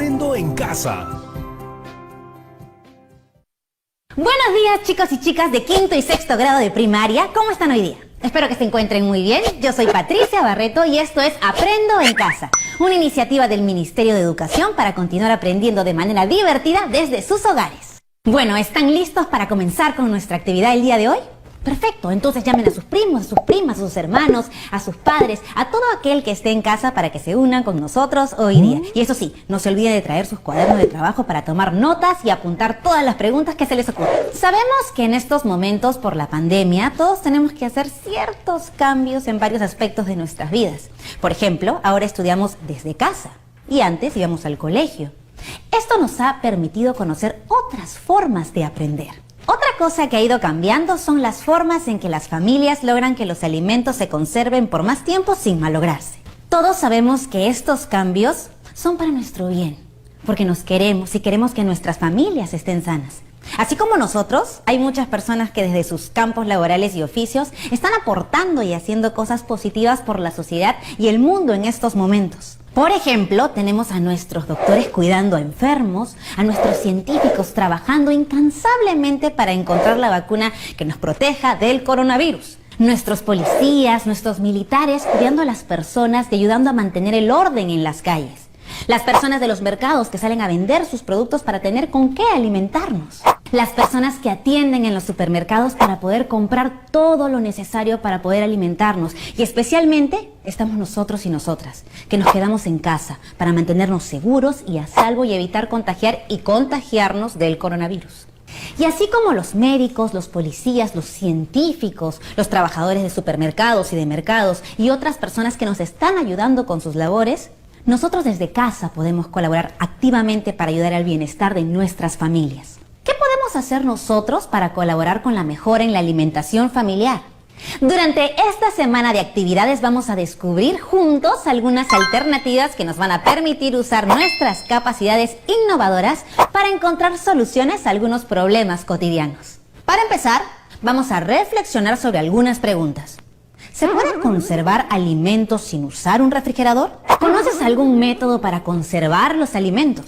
Aprendo en Casa. Buenos días, chicos y chicas de quinto y sexto grado de primaria. ¿Cómo están hoy día? Espero que se encuentren muy bien. Yo soy Patricia Barreto y esto es Aprendo en Casa, una iniciativa del Ministerio de Educación para continuar aprendiendo de manera divertida desde sus hogares. Bueno, ¿están listos para comenzar con nuestra actividad el día de hoy? Perfecto, entonces llamen a sus primos, a sus primas, a sus hermanos, a sus padres, a todo aquel que esté en casa para que se unan con nosotros hoy día. Y eso sí, no se olviden de traer sus cuadernos de trabajo para tomar notas y apuntar todas las preguntas que se les ocurran. Sabemos que en estos momentos, por la pandemia, todos tenemos que hacer ciertos cambios en varios aspectos de nuestras vidas. Por ejemplo, ahora estudiamos desde casa y antes íbamos al colegio. Esto nos ha permitido conocer otras formas de aprender. Otra cosa que ha ido cambiando son las formas en que las familias logran que los alimentos se conserven por más tiempo sin malograrse. Todos sabemos que estos cambios son para nuestro bien, porque nos queremos y queremos que nuestras familias estén sanas. Así como nosotros, hay muchas personas que desde sus campos laborales y oficios están aportando y haciendo cosas positivas por la sociedad y el mundo en estos momentos. Por ejemplo, tenemos a nuestros doctores cuidando a enfermos, a nuestros científicos trabajando incansablemente para encontrar la vacuna que nos proteja del coronavirus. Nuestros policías, nuestros militares cuidando a las personas y ayudando a mantener el orden en las calles. Las personas de los mercados que salen a vender sus productos para tener con qué alimentarnos. Las personas que atienden en los supermercados para poder comprar todo lo necesario para poder alimentarnos. Y especialmente estamos nosotros y nosotras, que nos quedamos en casa para mantenernos seguros y a salvo y evitar contagiar y contagiarnos del coronavirus. Y así como los médicos, los policías, los científicos, los trabajadores de supermercados y de mercados y otras personas que nos están ayudando con sus labores, nosotros desde casa podemos colaborar activamente para ayudar al bienestar de nuestras familias. ¿Qué podemos hacer nosotros para colaborar con la mejora en la alimentación familiar? Durante esta semana de actividades vamos a descubrir juntos algunas alternativas que nos van a permitir usar nuestras capacidades innovadoras para encontrar soluciones a algunos problemas cotidianos. Para empezar, vamos a reflexionar sobre algunas preguntas. ¿Se puede conservar alimentos sin usar un refrigerador? ¿Conoces algún método para conservar los alimentos?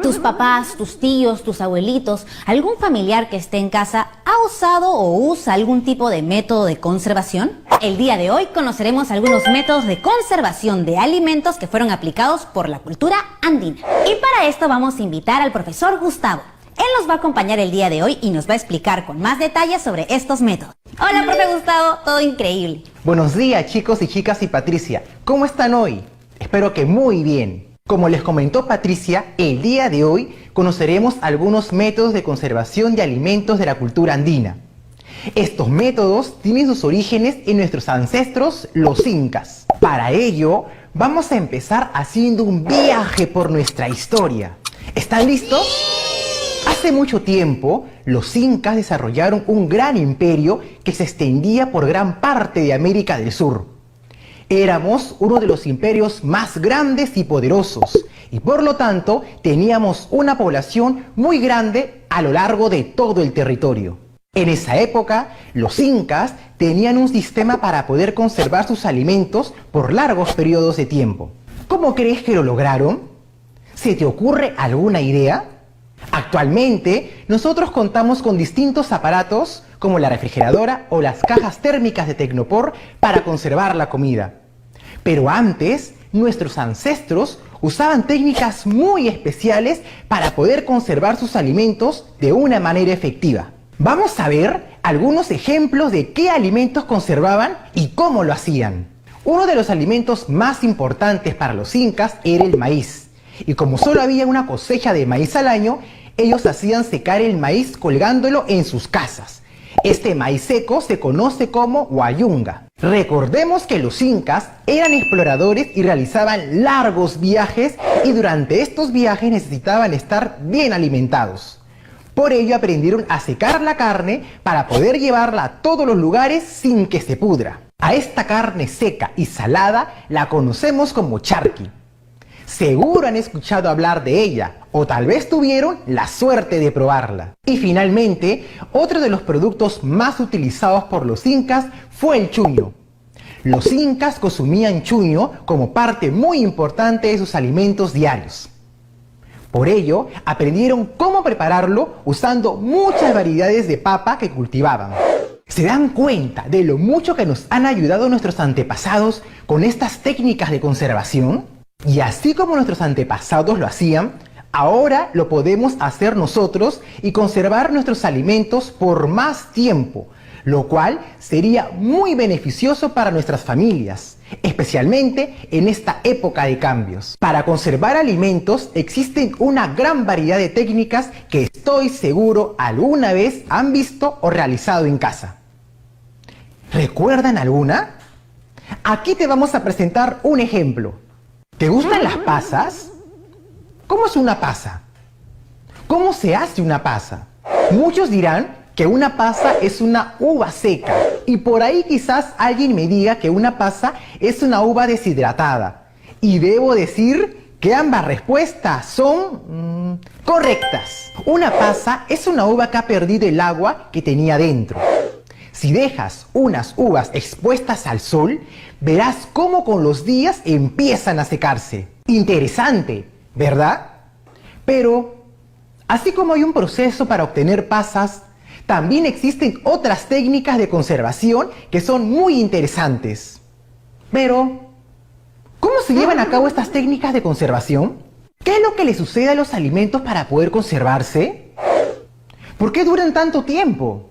¿Tus papás, tus tíos, tus abuelitos, algún familiar que esté en casa ha usado o usa algún tipo de método de conservación? El día de hoy conoceremos algunos métodos de conservación de alimentos que fueron aplicados por la cultura andina. Y para esto vamos a invitar al profesor Gustavo. Él nos va a acompañar el día de hoy y nos va a explicar con más detalles sobre estos métodos. Hola, profe Gustavo, todo increíble. Buenos días, chicos y chicas y Patricia. ¿Cómo están hoy? Espero que muy bien. Como les comentó Patricia, el día de hoy conoceremos algunos métodos de conservación de alimentos de la cultura andina. Estos métodos tienen sus orígenes en nuestros ancestros, los incas. Para ello, vamos a empezar haciendo un viaje por nuestra historia. ¿Están listos? Hace mucho tiempo, los incas desarrollaron un gran imperio que se extendía por gran parte de América del Sur. Éramos uno de los imperios más grandes y poderosos, y por lo tanto teníamos una población muy grande a lo largo de todo el territorio. En esa época, los incas tenían un sistema para poder conservar sus alimentos por largos periodos de tiempo. ¿Cómo crees que lo lograron? ¿Se te ocurre alguna idea? Actualmente, nosotros contamos con distintos aparatos como la refrigeradora o las cajas térmicas de Tecnopor para conservar la comida. Pero antes, nuestros ancestros usaban técnicas muy especiales para poder conservar sus alimentos de una manera efectiva. Vamos a ver algunos ejemplos de qué alimentos conservaban y cómo lo hacían. Uno de los alimentos más importantes para los incas era el maíz. Y como solo había una cosecha de maíz al año, ellos hacían secar el maíz colgándolo en sus casas. Este maíz seco se conoce como huayunga. Recordemos que los incas eran exploradores y realizaban largos viajes y durante estos viajes necesitaban estar bien alimentados. Por ello aprendieron a secar la carne para poder llevarla a todos los lugares sin que se pudra. A esta carne seca y salada la conocemos como charqui. Seguro han escuchado hablar de ella, o tal vez tuvieron la suerte de probarla. Y finalmente, otro de los productos más utilizados por los incas fue el chuño. Los incas consumían chuño como parte muy importante de sus alimentos diarios. Por ello, aprendieron cómo prepararlo usando muchas variedades de papa que cultivaban. ¿Se dan cuenta de lo mucho que nos han ayudado nuestros antepasados con estas técnicas de conservación? Y así como nuestros antepasados lo hacían, ahora lo podemos hacer nosotros y conservar nuestros alimentos por más tiempo, lo cual sería muy beneficioso para nuestras familias, especialmente en esta época de cambios. Para conservar alimentos existen una gran variedad de técnicas que estoy seguro alguna vez han visto o realizado en casa. ¿Recuerdan alguna? Aquí te vamos a presentar un ejemplo. ¿Te gustan las pasas? ¿Cómo es una pasa? ¿Cómo se hace una pasa? Muchos dirán que una pasa es una uva seca y por ahí quizás alguien me diga que una pasa es una uva deshidratada. Y debo decir que ambas respuestas son correctas. Una pasa es una uva que ha perdido el agua que tenía dentro. Si dejas unas uvas expuestas al sol, verás cómo con los días empiezan a secarse. Interesante, ¿verdad? Pero, así como hay un proceso para obtener pasas, también existen otras técnicas de conservación que son muy interesantes. Pero, ¿cómo se llevan a cabo estas técnicas de conservación? ¿Qué es lo que le sucede a los alimentos para poder conservarse? ¿Por qué duran tanto tiempo?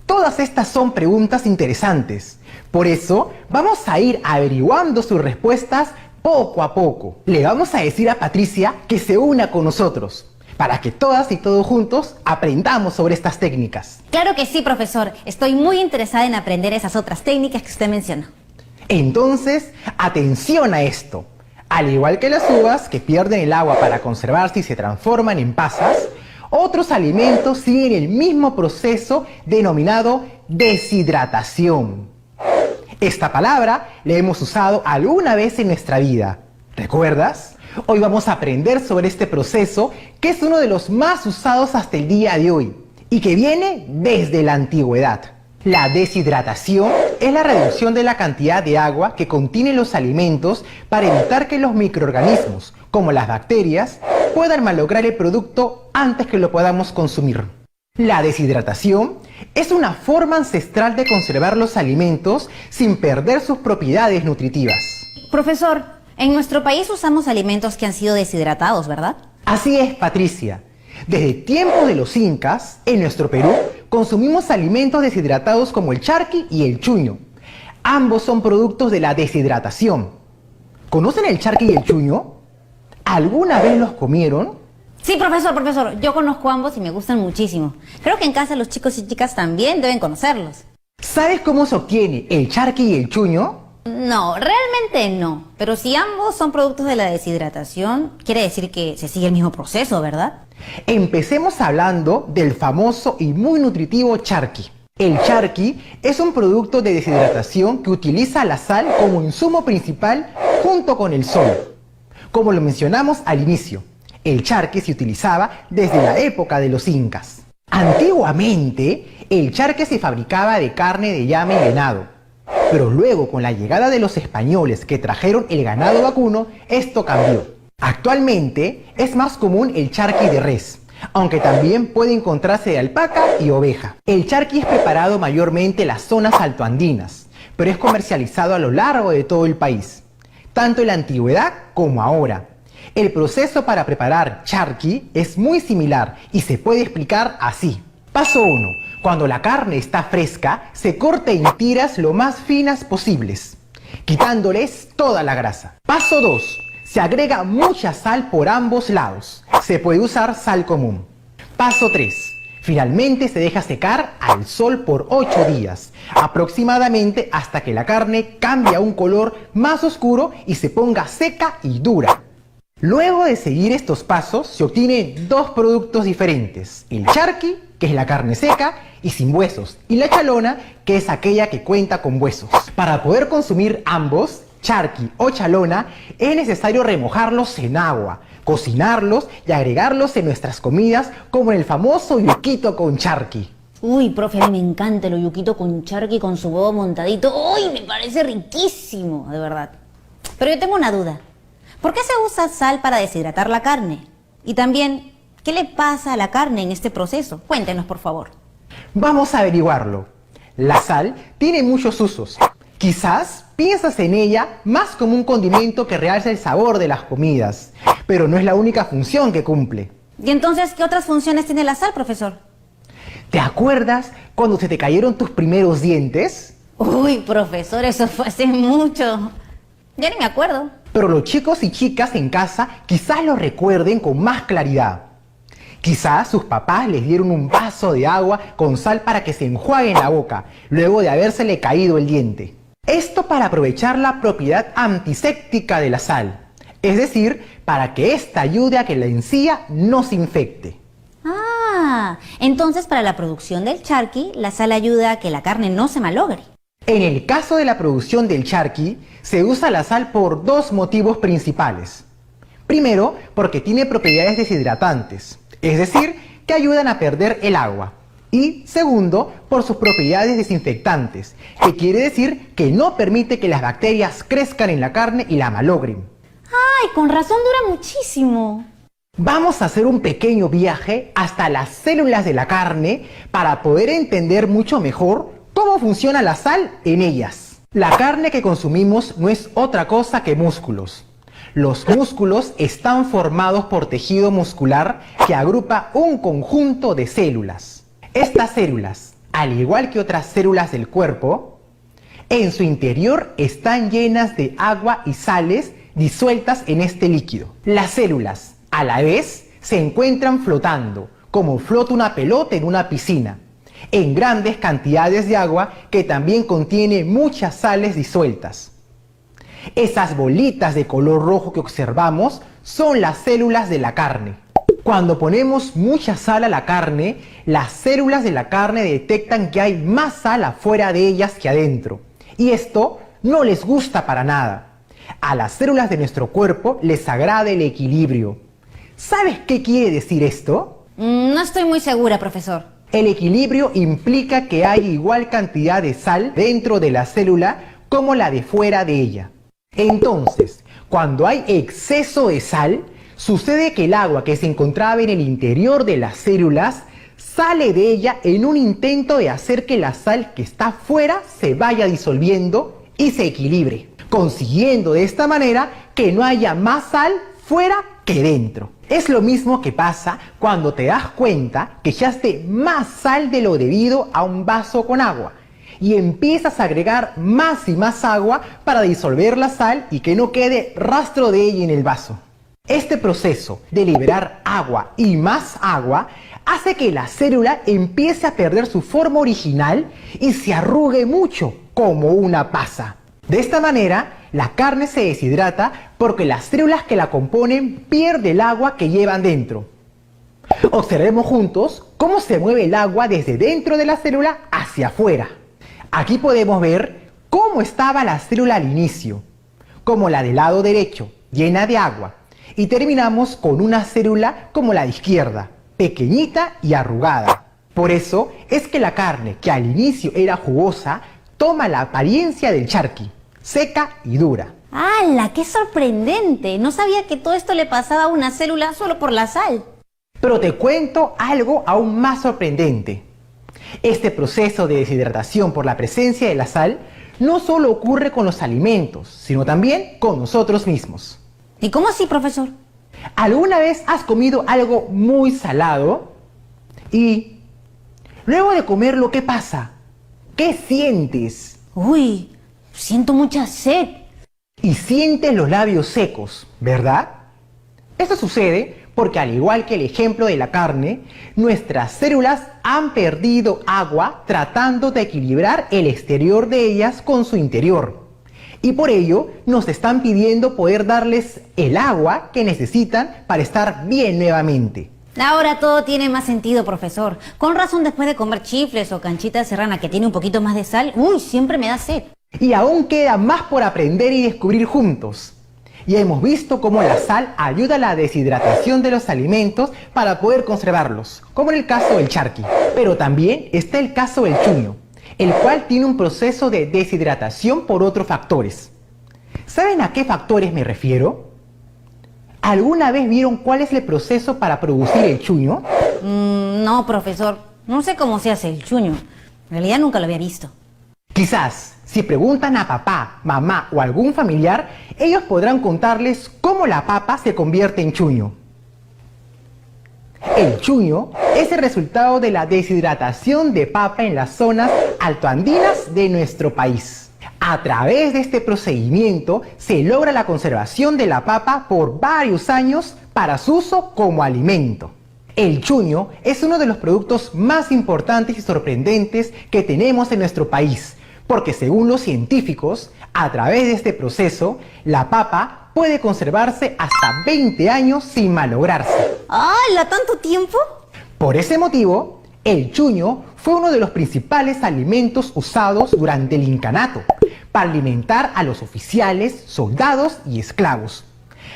Todas estas son preguntas interesantes. Por eso, vamos a ir averiguando sus respuestas poco a poco. Le vamos a decir a Patricia que se una con nosotros, para que todas y todos juntos aprendamos sobre estas técnicas. Claro que sí, profesor. Estoy muy interesada en aprender esas otras técnicas que usted mencionó. Entonces, atención a esto. Al igual que las uvas que pierden el agua para conservarse y se transforman en pasas, otros alimentos siguen el mismo proceso denominado deshidratación. Esta palabra la hemos usado alguna vez en nuestra vida. ¿Recuerdas? Hoy vamos a aprender sobre este proceso que es uno de los más usados hasta el día de hoy y que viene desde la antigüedad. La deshidratación es la reducción de la cantidad de agua que contienen los alimentos para evitar que los microorganismos, como las bacterias, puedan malograr el producto antes que lo podamos consumir. La deshidratación es una forma ancestral de conservar los alimentos sin perder sus propiedades nutritivas. Profesor, en nuestro país usamos alimentos que han sido deshidratados, ¿verdad? Así es, Patricia. Desde tiempos de los incas, en nuestro Perú, consumimos alimentos deshidratados como el charqui y el chuño. Ambos son productos de la deshidratación. ¿Conocen el charqui y el chuño? ¿Alguna vez los comieron? Sí, profesor, yo conozco ambos y me gustan muchísimo. Creo que en casa los chicos y chicas también deben conocerlos. ¿Sabes cómo se obtiene el charqui y el chuño? No, realmente no. Pero si ambos son productos de la deshidratación, quiere decir que se sigue el mismo proceso, ¿verdad? Empecemos hablando del famoso y muy nutritivo charqui. El charqui es un producto de deshidratación que utiliza la sal como insumo principal junto con el sol. Como lo mencionamos al inicio, el charqui se utilizaba desde la época de los incas. Antiguamente, el charqui se fabricaba de carne de llama y venado. Pero luego, con la llegada de los españoles que trajeron el ganado vacuno, esto cambió. Actualmente, es más común el charqui de res, aunque también puede encontrarse de alpaca y oveja. El charqui es preparado mayormente en las zonas altoandinas, pero es comercializado a lo largo de todo el país, tanto en la antigüedad como ahora. El proceso para preparar charqui es muy similar y se puede explicar así. Paso 1. Cuando la carne está fresca, se corta en tiras lo más finas posibles, quitándoles toda la grasa. Paso 2. Se agrega mucha sal por ambos lados. Se puede usar sal común. Paso 3. Finalmente se deja secar al sol por 8 días, aproximadamente hasta que la carne cambie a un color más oscuro y se ponga seca y dura. Luego de seguir estos pasos, se obtienen dos productos diferentes: el charqui, que es la carne seca y sin huesos, y la chalona, que es aquella que cuenta con huesos. Para poder consumir ambos, charqui o chalona, es necesario remojarlos en agua, cocinarlos y agregarlos en nuestras comidas, como en el famoso yuquito con charqui. Uy, profe, a mí me encanta el oyuquito con charqui con su huevo montadito. Uy, me parece riquísimo, de verdad. Pero yo tengo una duda. ¿Por qué se usa sal para deshidratar la carne? Y también, ¿qué le pasa a la carne en este proceso? Cuéntenos, por favor. Vamos a averiguarlo. La sal tiene muchos usos. Quizás piensas en ella más como un condimento que realza el sabor de las comidas, pero no es la única función que cumple. ¿Y entonces qué otras funciones tiene la sal, profesor? ¿Te acuerdas cuando se te cayeron tus primeros dientes? Uy, profesor, eso fue hace mucho. Ya ni me acuerdo. Pero los chicos y chicas en casa quizás lo recuerden con más claridad. Quizás sus papás les dieron un vaso de agua con sal para que se enjuaguen la boca, luego de habérsele caído el diente. Esto para aprovechar la propiedad antiséptica de la sal, es decir, para que ésta ayude a que la encía no se infecte. Ah, entonces para la producción del charqui, la sal ayuda a que la carne no se malogre. En el caso de la producción del charqui, se usa la sal por dos motivos principales. Primero, porque tiene propiedades deshidratantes, es decir, que ayudan a perder el agua. Y segundo, por sus propiedades desinfectantes, que quiere decir que no permite que las bacterias crezcan en la carne y la malogren. Ay, con razón dura muchísimo. Vamos a hacer un pequeño viaje hasta las células de la carne para poder entender mucho mejor cómo funciona la sal en ellas. La carne que consumimos no es otra cosa que músculos. Los músculos están formados por tejido muscular que agrupa un conjunto de células. Estas células, al igual que otras células del cuerpo, en su interior están llenas de agua y sales disueltas en este líquido. Las células, a la vez, se encuentran flotando, como flota una pelota en una piscina, en grandes cantidades de agua que también contiene muchas sales disueltas. Esas bolitas de color rojo que observamos son las células de la carne. Cuando ponemos mucha sal a la carne, las células de la carne detectan que hay más sal afuera de ellas que adentro. Y esto no les gusta para nada. A las células de nuestro cuerpo les agrada el equilibrio. ¿Sabes qué quiere decir esto? No estoy muy segura, profesor. El equilibrio implica que hay igual cantidad de sal dentro de la célula como la de fuera de ella. Entonces, cuando hay exceso de sal, sucede que el agua que se encontraba en el interior de las células sale de ella en un intento de hacer que la sal que está fuera se vaya disolviendo y se equilibre, consiguiendo de esta manera que no haya más sal fuera que dentro. Es lo mismo que pasa cuando te das cuenta que echaste más sal de lo debido a un vaso con agua y empiezas a agregar más y más agua para disolver la sal y que no quede rastro de ella en el vaso. Este proceso de liberar agua y más agua hace que la célula empiece a perder su forma original y se arrugue mucho como una pasa. De esta manera, la carne se deshidrata porque las células que la componen pierden el agua que llevan dentro. Observemos juntos cómo se mueve el agua desde dentro de la célula hacia afuera. Aquí podemos ver cómo estaba la célula al inicio, como la del lado derecho, llena de agua, y terminamos con una célula como la de izquierda, pequeñita y arrugada. Por eso es que la carne, que al inicio era jugosa, toma la apariencia del charqui, seca y dura. ¡Hala! ¡Qué sorprendente! No sabía que todo esto le pasaba a una célula solo por la sal. Pero te cuento algo aún más sorprendente. Este proceso de deshidratación por la presencia de la sal no solo ocurre con los alimentos, sino también con nosotros mismos. ¿Y cómo así, profesor? ¿Alguna vez has comido algo muy salado? Y luego de comerlo, ¿qué pasa? ¿Qué sientes? Uy, siento mucha sed. Y sientes los labios secos, ¿verdad? Esto sucede porque, al igual que el ejemplo de la carne, nuestras células han perdido agua tratando de equilibrar el exterior de ellas con su interior. Y por ello nos están pidiendo poder darles el agua que necesitan para estar bien nuevamente. Ahora todo tiene más sentido, profesor. Con razón, después de comer chifles o canchita de serrana que tiene un poquito más de sal, uy, siempre me da sed. Y aún queda más por aprender y descubrir juntos. Ya hemos visto cómo la sal ayuda a la deshidratación de los alimentos para poder conservarlos, como en el caso del charqui. Pero también está el caso del chuño, el cual tiene un proceso de deshidratación por otros factores. ¿Saben a qué factores me refiero? ¿Alguna vez vieron cuál es el proceso para producir el chuño? No, profesor. No sé cómo se hace el chuño. En realidad nunca lo había visto. Quizás, si preguntan a papá, mamá o algún familiar, ellos podrán contarles cómo la papa se convierte en chuño. El chuño es el resultado de la deshidratación de papa en las zonas altoandinas de nuestro país. A través de este procedimiento se logra la conservación de la papa por varios años para su uso como alimento. El chuño es uno de los productos más importantes y sorprendentes que tenemos en nuestro país, porque según los científicos, a través de este proceso, la papa puede conservarse hasta 20 años sin malograrse. ¡Hala! ¿Tanto tiempo? Por ese motivo, el chuño fue uno de los principales alimentos usados durante el incanato para alimentar a los oficiales, soldados y esclavos,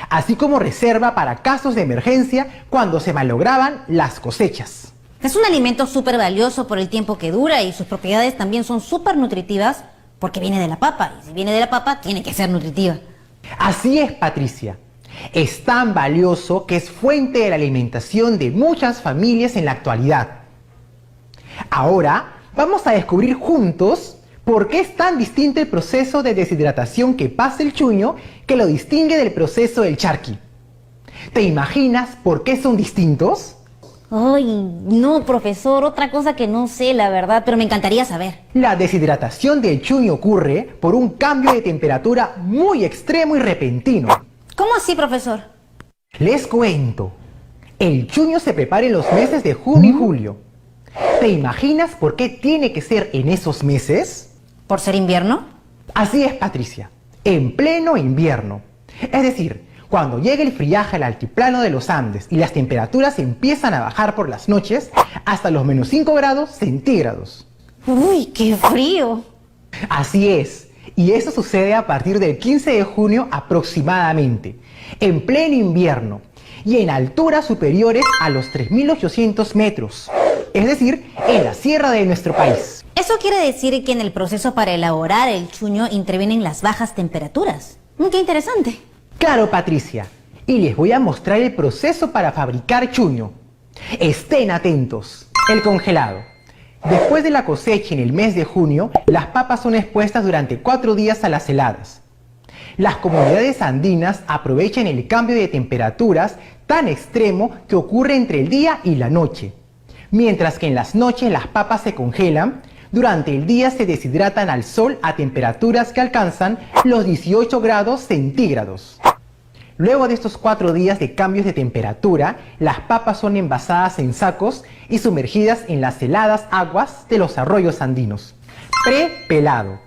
así como reserva para casos de emergencia cuando se malograban las cosechas. Es un alimento súper valioso por el tiempo que dura y sus propiedades también son súper nutritivas porque viene de la papa, y si viene de la papa tiene que ser nutritiva. Así es, Patricia. Es tan valioso que es fuente de la alimentación de muchas familias en la actualidad. Ahora vamos a descubrir juntos por qué es tan distinto el proceso de deshidratación que pasa el chuño que lo distingue del proceso del charqui. ¿Te imaginas por qué son distintos? Ay, no, profesor, otra cosa que no sé, la verdad, pero me encantaría saber. La deshidratación del chuño ocurre por un cambio de temperatura muy extremo y repentino. ¿Cómo así, profesor? Les cuento. El chuño se prepara en los meses de junio y julio. ¿Te imaginas por qué tiene que ser en esos meses? ¿Por ser invierno? Así es, Patricia. En pleno invierno. Es decir, cuando llega el friaje al altiplano de los Andes y las temperaturas empiezan a bajar por las noches hasta los -5 grados centígrados. ¡Uy, qué frío! Así es, y eso sucede a partir del 15 de junio aproximadamente, en pleno invierno y en alturas superiores a los 3.800 metros, es decir, en la sierra de nuestro país. Eso quiere decir que en el proceso para elaborar el chuño intervienen las bajas temperaturas. ¡Qué interesante! Claro, Patricia, y les voy a mostrar el proceso para fabricar chuño. Estén atentos. El congelado. Después de la cosecha en el mes de junio, las papas son expuestas durante 4 días a las heladas. Las comunidades andinas aprovechan el cambio de temperaturas tan extremo que ocurre entre el día y la noche. Mientras que en las noches las papas se congelan, durante el día se deshidratan al sol a temperaturas que alcanzan los 18 grados centígrados. Luego de estos 4 días de cambios de temperatura, las papas son envasadas en sacos y sumergidas en las heladas aguas de los arroyos andinos. Prepelado.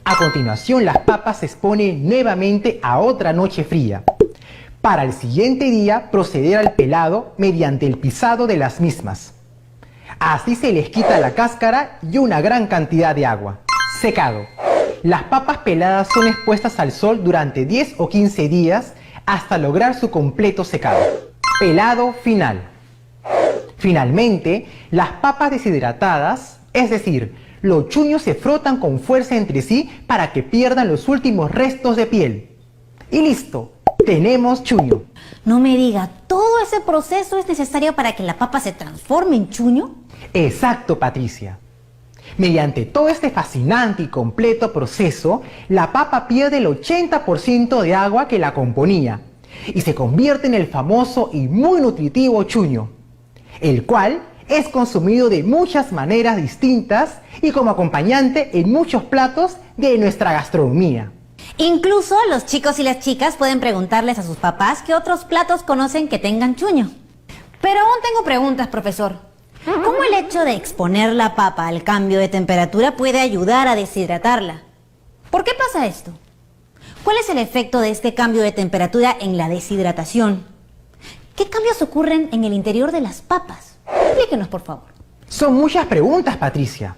A continuación, las papas se exponen nuevamente a otra noche fría. Para el siguiente día, proceder al pelado mediante el pisado de las mismas. Así se les quita la cáscara y una gran cantidad de agua. Secado. Las papas peladas son expuestas al sol durante 10 o 15 días hasta lograr su completo secado. Pelado final. Finalmente, las papas deshidratadas, es decir, los chuños se frotan con fuerza entre sí para que pierdan los últimos restos de piel. Y listo, tenemos chuño. No me diga, ¿todo ese proceso es necesario para que la papa se transforme en chuño? Exacto, Patricia. Mediante todo este fascinante y completo proceso, la papa pierde el 80% de agua que la componía y se convierte en el famoso y muy nutritivo chuño, el cual es consumido de muchas maneras distintas y como acompañante en muchos platos de nuestra gastronomía. Incluso los chicos y las chicas pueden preguntarles a sus papás qué otros platos conocen que tengan chuño. Pero aún tengo preguntas, profesor. ¿Cómo el hecho de exponer la papa al cambio de temperatura puede ayudar a deshidratarla? ¿Por qué pasa esto? ¿Cuál es el efecto de este cambio de temperatura en la deshidratación? ¿Qué cambios ocurren en el interior de las papas? Explíquenos, por favor. Son muchas preguntas, Patricia,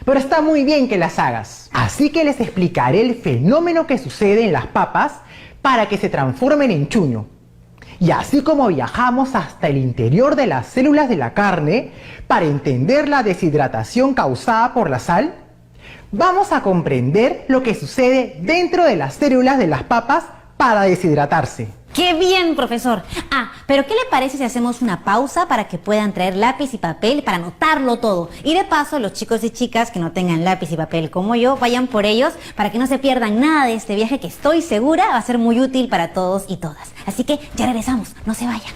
pero está muy bien que las hagas. Así que les explicaré el fenómeno que sucede en las papas para que se transformen en chuño. Y así como viajamos hasta el interior de las células de la carne para entender la deshidratación causada por la sal, vamos a comprender lo que sucede dentro de las células de las papas para deshidratarse. ¡Qué bien, profesor! Pero ¿qué le parece si hacemos una pausa para que puedan traer lápiz y papel para anotarlo todo? Y de paso, los chicos y chicas que no tengan lápiz y papel como yo, vayan por ellos para que no se pierdan nada de este viaje que estoy segura va a ser muy útil para todos y todas. Así que ya regresamos, no se vayan.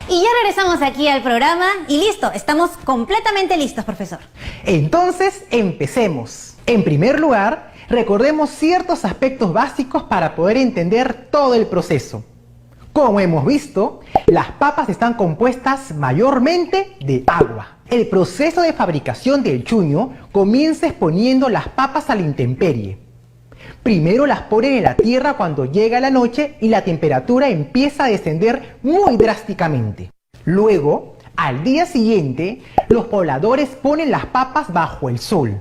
Y ya regresamos aquí al programa y listo, estamos completamente listos, profesor. Entonces, empecemos. En primer lugar, recordemos ciertos aspectos básicos para poder entender todo el proceso. Como hemos visto, las papas están compuestas mayormente de agua. El proceso de fabricación del chuño comienza exponiendo las papas a la intemperie. Primero las ponen en la tierra cuando llega la noche y la temperatura empieza a descender muy drásticamente. Luego, al día siguiente, los pobladores ponen las papas bajo el sol.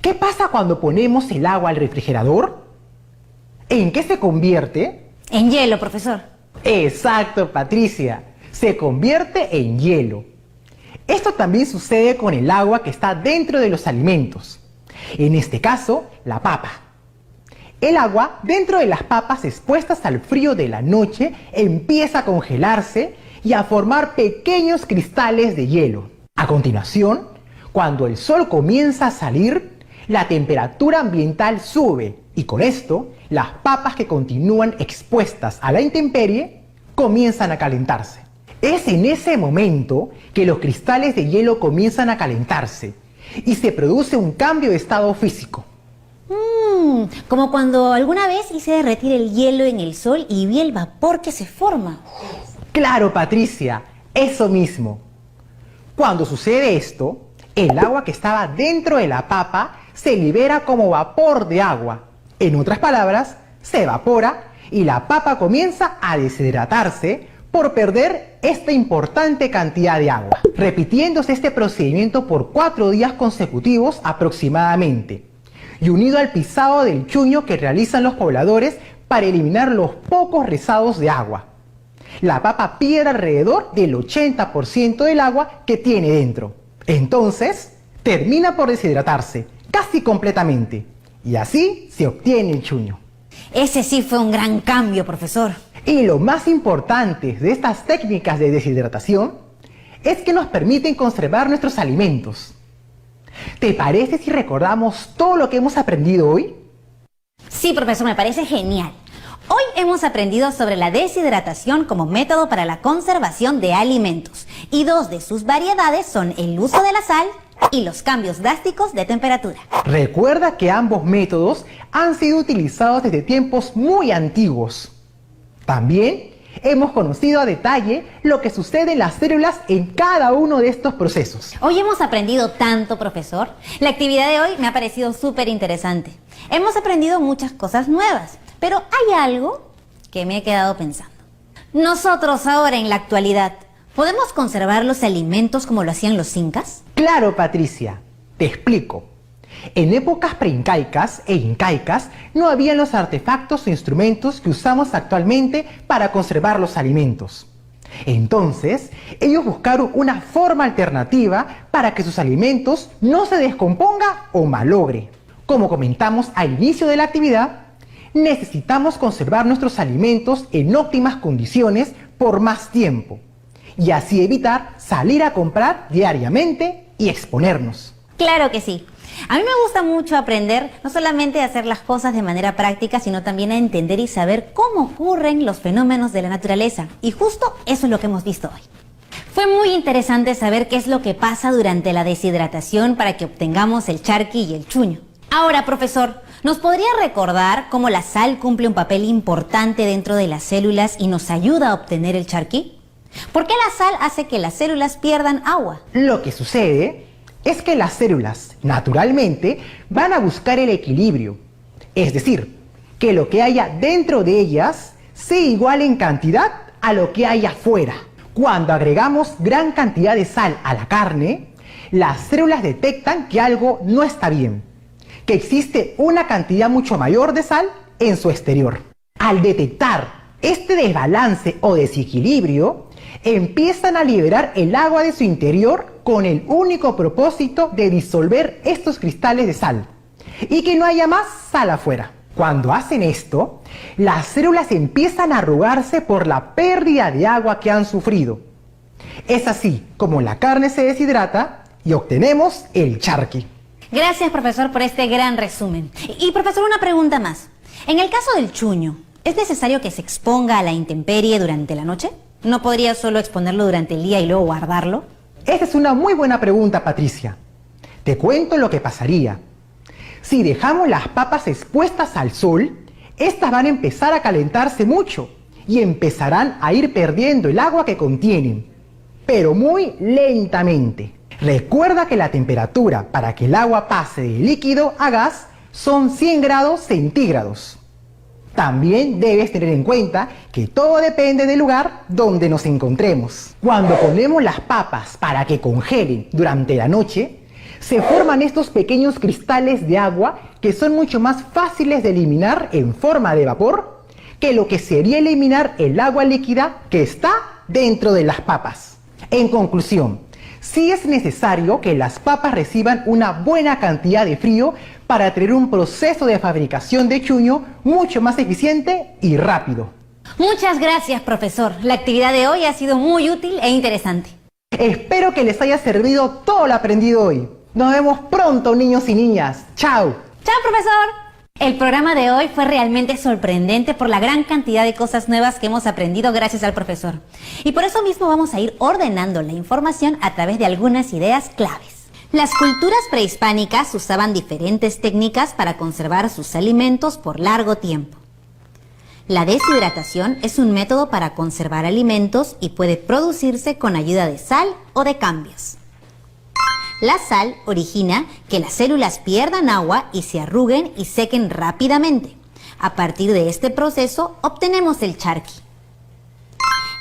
¿Qué pasa cuando ponemos el agua al refrigerador? ¿En qué se convierte? En hielo, profesor. Exacto, Patricia. Se convierte en hielo. Esto también sucede con el agua que está dentro de los alimentos. En este caso, la papa. El agua dentro de las papas expuestas al frío de la noche empieza a congelarse y a formar pequeños cristales de hielo. A continuación, cuando el sol comienza a salir, la temperatura ambiental sube y con esto, las papas que continúan expuestas a la intemperie comienzan a calentarse. Es en ese momento que los cristales de hielo comienzan a calentarse y se produce un cambio de estado físico. Como cuando alguna vez hice derretir el hielo en el sol y vi el vapor que se forma. Claro, Patricia, eso mismo. Cuando sucede esto, el agua que estaba dentro de la papa se libera como vapor de agua. En otras palabras, se evapora y la papa comienza a deshidratarse por perder esta importante cantidad de agua, repitiéndose este procedimiento por 4 días consecutivos aproximadamente, y unido al pisado del chuño que realizan los pobladores para eliminar los pocos rezados de agua. La papa pierde alrededor del 80% del agua que tiene dentro. Entonces, termina por deshidratarse casi completamente, y así se obtiene el chuño. Ese sí fue un gran cambio, profesor. Y lo más importante de estas técnicas de deshidratación es que nos permiten conservar nuestros alimentos. ¿Te parece si recordamos todo lo que hemos aprendido hoy? Sí, profesor, me parece genial. Hoy hemos aprendido sobre la deshidratación como método para la conservación de alimentos. Y 2 de sus variedades son el uso de la sal y los cambios drásticos de temperatura. Recuerda que ambos métodos han sido utilizados desde tiempos muy antiguos. También hemos conocido a detalle lo que sucede en las células en cada uno de estos procesos. Hoy hemos aprendido tanto, profesor. La actividad de hoy me ha parecido súper interesante. Hemos aprendido muchas cosas nuevas, pero hay algo que me he quedado pensando. Nosotros ahora en la actualidad, ¿podemos conservar los alimentos como lo hacían los incas? Claro, Patricia, te explico. En épocas preincaicas e incaicas no habían los artefactos o instrumentos que usamos actualmente para conservar los alimentos. Entonces, ellos buscaron una forma alternativa para que sus alimentos no se descomponga o malogre. Como comentamos al inicio de la actividad, necesitamos conservar nuestros alimentos en óptimas condiciones por más tiempo y así evitar salir a comprar diariamente y exponernos. Claro que sí. A mí me gusta mucho aprender no solamente a hacer las cosas de manera práctica, sino también a entender y saber cómo ocurren los fenómenos de la naturaleza. Y justo eso es lo que hemos visto hoy. Fue muy interesante saber qué es lo que pasa durante la deshidratación para que obtengamos el charqui y el chuño. Ahora, profesor, ¿nos podría recordar cómo la sal cumple un papel importante dentro de las células y nos ayuda a obtener el charqui? ¿Por qué la sal hace que las células pierdan agua? Lo que sucede es que las células, naturalmente, van a buscar el equilibrio. Es decir, que lo que haya dentro de ellas sea igual en cantidad a lo que hay afuera. Cuando agregamos gran cantidad de sal a la carne, las células detectan que algo no está bien, que existe una cantidad mucho mayor de sal en su exterior. Al detectar este desbalance o desequilibrio, empiezan a liberar el agua de su interior con el único propósito de disolver estos cristales de sal y que no haya más sal afuera. Cuando hacen esto, las células empiezan a arrugarse por la pérdida de agua que han sufrido. Es así como la carne se deshidrata y obtenemos el charqui. Gracias, profesor, por este gran resumen. Y profesor, una pregunta más. En el caso del chuño, ¿es necesario que se exponga a la intemperie durante la noche? ¿No podría solo exponerlo durante el día y luego guardarlo? Esa es una muy buena pregunta, Patricia. Te cuento lo que pasaría. Si dejamos las papas expuestas al sol, estas van a empezar a calentarse mucho y empezarán a ir perdiendo el agua que contienen, pero muy lentamente. Recuerda que la temperatura para que el agua pase de líquido a gas son 100 grados centígrados. También debes tener en cuenta que todo depende del lugar donde nos encontremos. Cuando ponemos las papas para que congelen durante la noche, se forman estos pequeños cristales de agua que son mucho más fáciles de eliminar en forma de vapor que lo que sería eliminar el agua líquida que está dentro de las papas. En conclusión, sí es necesario que las papas reciban una buena cantidad de frío para tener un proceso de fabricación de chuño mucho más eficiente y rápido. Muchas gracias, profesor. La actividad de hoy ha sido muy útil e interesante. Espero que les haya servido todo lo aprendido hoy. Nos vemos pronto, niños y niñas. ¡Chao! ¡Chao, profesor! El programa de hoy fue realmente sorprendente por la gran cantidad de cosas nuevas que hemos aprendido gracias al profesor. Y por eso mismo vamos a ir ordenando la información a través de algunas ideas claves. Las culturas prehispánicas usaban diferentes técnicas para conservar sus alimentos por largo tiempo. La deshidratación es un método para conservar alimentos y puede producirse con ayuda de sal o de cambios. La sal origina que las células pierdan agua y se arruguen y sequen rápidamente. A partir de este proceso obtenemos el charqui.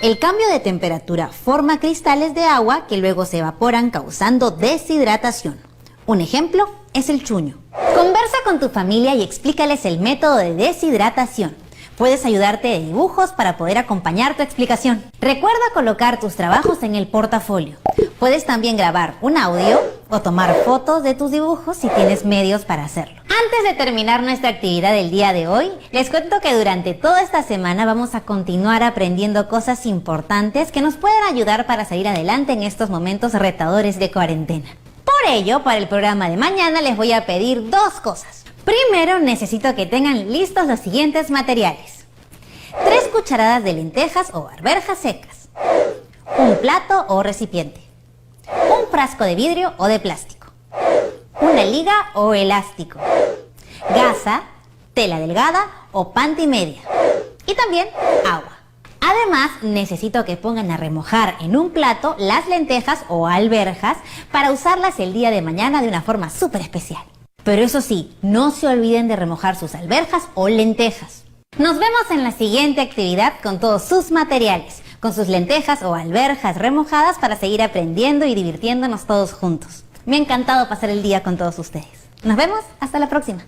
El cambio de temperatura forma cristales de agua que luego se evaporan causando deshidratación. Un ejemplo es el chuño. Conversa con tu familia y explícales el método de deshidratación. Puedes ayudarte de dibujos para poder acompañar tu explicación. Recuerda colocar tus trabajos en el portafolio. Puedes también grabar un audio o tomar fotos de tus dibujos si tienes medios para hacerlo. Antes de terminar nuestra actividad del día de hoy, les cuento que durante toda esta semana vamos a continuar aprendiendo cosas importantes que nos pueden ayudar para salir adelante en estos momentos retadores de cuarentena. Por ello, para el programa de mañana les voy a pedir dos cosas. Primero, necesito que tengan listos los siguientes materiales. 3 cucharadas de lentejas o arvejas secas. Un plato o recipiente. Un frasco de vidrio o de plástico. Una liga o elástico. Gasa, tela delgada o panty media. Y también agua. Además, necesito que pongan a remojar en un plato las lentejas o alberjas para usarlas el día de mañana de una forma súper especial. Pero eso sí, no se olviden de remojar sus alberjas o lentejas. Nos vemos en la siguiente actividad con todos sus materiales, con sus lentejas o alberjas remojadas para seguir aprendiendo y divirtiéndonos todos juntos. Me ha encantado pasar el día con todos ustedes. Nos vemos hasta la próxima.